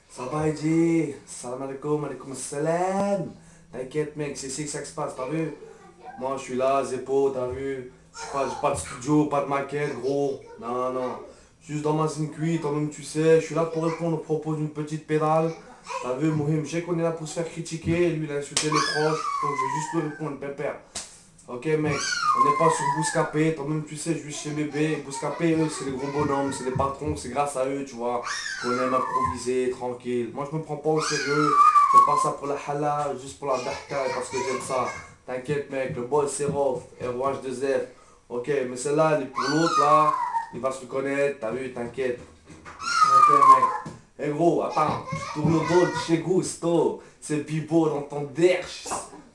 Ça va Eddie? Salam alaikum, alaikum salam. T'inquiète mec, c'est ici que ça se passe, t'as vu? Moi je suis là, Zeppo, t'as vu? J'ai pas de studio, pas de maquette, gros. Non, non. Juste dans ma Zincuit, toi-même tu sais, je suis là pour répondre aux propos d'une petite pédale. T'as vu, Mohim, je sais qu'on est là pour se faire critiquer, lui il a insulté les proches, donc je vais juste lui répondre, pépère. Ok mec, on n'est pas sur Bouscapé, toi-même tu sais, je suis chez bébé. Bouscapé, eux, c'est les gros bonhommes, c'est les patrons, c'est grâce à eux, tu vois, qu'on aime improviser, tranquille. Moi je me prends pas au sérieux, je fais pas ça pour la halal, juste pour la dahka, parce que j'aime ça. T'inquiète mec, le boss c'est Rof, ROH2F. Ok, mais celle-là, elle est pour l'autre là, il va se reconnaître, t'as vu, t'inquiète. Ok mec. Eh gros, attends, tu tournes au dos de chez Gusto, c'est Bibo dans ton derche.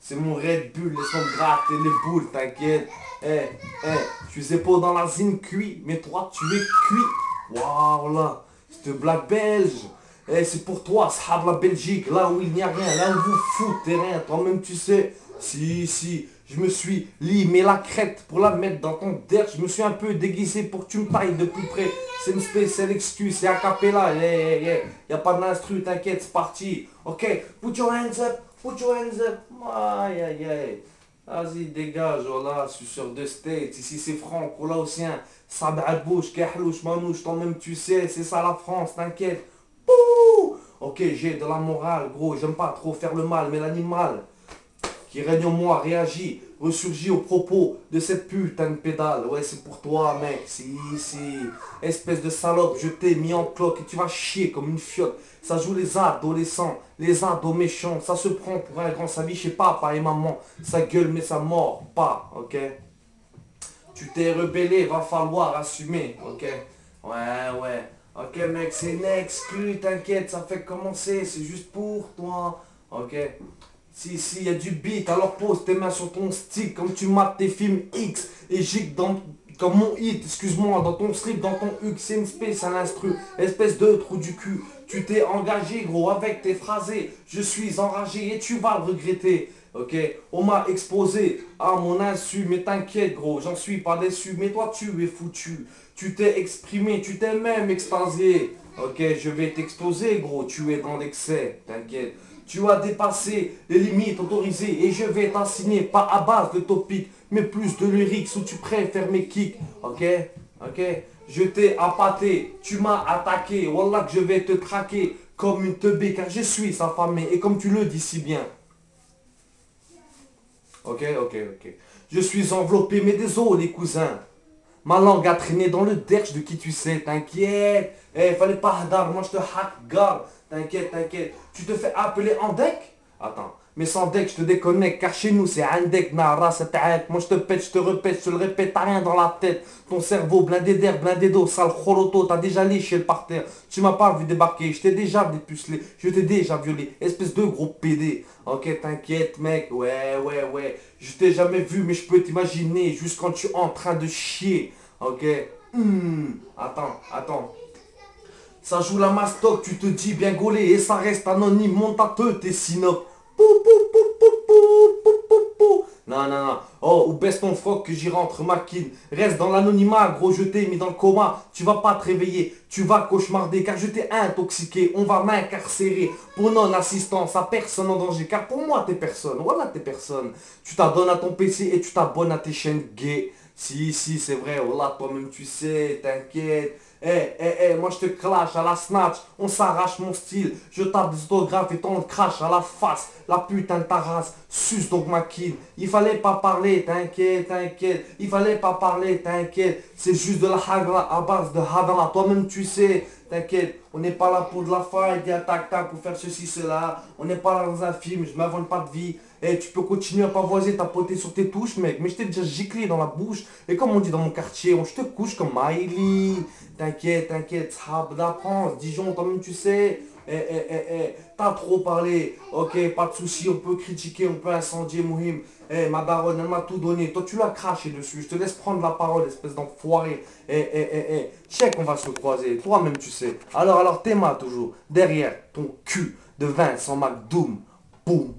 C'est mon Red Bull, laisse-moi me gratter les boules, t'inquiète. Je suis Zeppo dans la zine cuit, mais toi tu es cuit. Waouh là, cette blague belge. C'est pour toi, Sahab la Belgique, là où il n'y a rien, là où vous foutez rien, toi-même tu sais. Si, je me suis limé la crête pour la mettre dans ton derche, je me suis un peu déguisé pour que tu me tailles de plus près. C'est une spéciale excuse, c'est a cappella, y a pas d'instru, t'inquiète, c'est parti. Ok, put your hands up. Put your hands up. Aïe, aïe, aïe. Vas-y, dégage, voilà, suceur de States. Ici, c'est franco, là aussi, hein. Sab'a bouche, kahlouche, manouche, toi-même, tu sais, c'est ça la France, t'inquiète. Pouh. Ok, j'ai de la morale, gros, j'aime pas trop faire le mal, mais l'animal qui règne en moi réagit, ressurgit au propos de cette putain de pédale. Ouais, c'est pour toi, mec. Si. Espèce de salope, je t'ai mis en cloque et tu vas chier comme une fiotte. Ça joue les adolescents, les ados méchants. Ça se prend pour un grand savi chez papa et maman. Ça gueule, mais ça mord pas, ok? Tu t'es rebellé, va falloir assumer, ok? Ouais. Ok, mec, c'est une exclu, t'inquiète, ça fait commencer, c'est juste pour toi, ok? Si, y a du beat, alors pose tes mains sur ton stick comme tu mates tes films X et gigue dans comme mon hit, excuse-moi, dans ton slip, dans ton huc, c'est une spéciale instru, espèce de trou du cul. Tu t'es engagé, gros, avec tes phrasés. Je suis enragé et tu vas le regretter. Ok, on m'a exposé à mon insu, mais t'inquiète, gros, j'en suis pas déçu. Mais toi, tu es foutu. Tu t'es exprimé, tu t'es même extasié. Ok, je vais t'exploser, gros, tu es dans l'excès, t'inquiète. Tu as dépassé les limites autorisées et je vais t'assigner pas à base de topic, mais plus de lyrics où tu préfères mes kicks. Ok. Je t'ai appâté, tu m'as attaqué. Wallah que je vais te traquer comme une teubée car je suis affamé. Et comme tu le dis si bien. Ok. Je suis enveloppé, mais désolé cousin. Ma langue a traîné dans le derche de qui tu sais, t'inquiète. Fallait pas hadar, moi je te hack, garde. T'inquiète. Tu te fais appeler en deck? Attends, mais sans deck, je te déconnecte, car chez nous c'est un deck, nara, c'est taïk. Moi je te pète, je te répète, je te le répète, t'as rien dans la tête. Ton cerveau blindé d'air, blindé d'eau, sale choroto, t'as déjà léché le parterre. Tu m'as pas vu débarquer, je t'ai déjà dépucelé, je t'ai déjà violé, espèce de gros PD. Ok, t'inquiète mec, ouais. Je t'ai jamais vu, mais je peux t'imaginer, juste quand tu es en train de chier. Ok. Attends. Ça joue la mastoc, tu te dis bien gaulé et ça reste anonyme. Monte à peu tes synopes. Pou. Non. Oh, ou baisse ton froc que j'y rentre maquine. Reste dans l'anonymat, gros, je t'ai mis dans le coma. Tu vas pas te réveiller, tu vas cauchemarder car je t'ai intoxiqué. On va m'incarcérer pour non-assistance à personne en danger. Car pour moi, t'es personne. Voilà, t'es personne. Tu t'adonnes à ton PC et tu t'abonnes à tes chaînes gays. Si, c'est vrai, voilà, toi-même tu sais, t'inquiète. Moi je te clash à la snatch, on s'arrache mon style, je tape des autographes et t'en crache à la face, la putain de ta race, suce donc ma kill. Il fallait pas parler, t'inquiète, il fallait pas parler, t'inquiète, c'est juste de la hagra à base de hadra, toi-même tu sais, t'inquiète, on n'est pas là pour de la fight, tac, pour faire ceci, cela, on n'est pas là dans un film, je m'invente pas de vie. Tu peux continuer à pavoiser, tapoter sur tes touches, mec, mais je t'ai déjà giclé dans la bouche. Et comme on dit dans mon quartier, je te couche comme Miley. T'inquiète, Sahab d'apprendre, Dijon, toi-même tu sais. T'as trop parlé. Ok, pas de soucis, on peut critiquer, on peut incendier, Mohim. Ma daronne, elle m'a tout donné. Toi, tu l'as craché dessus. Je te laisse prendre la parole, espèce d'enfoiré. Check, on va se croiser. Toi-même, tu sais. Alors, Théma, toujours. Derrière ton cul de Vincent McDoom. Boum.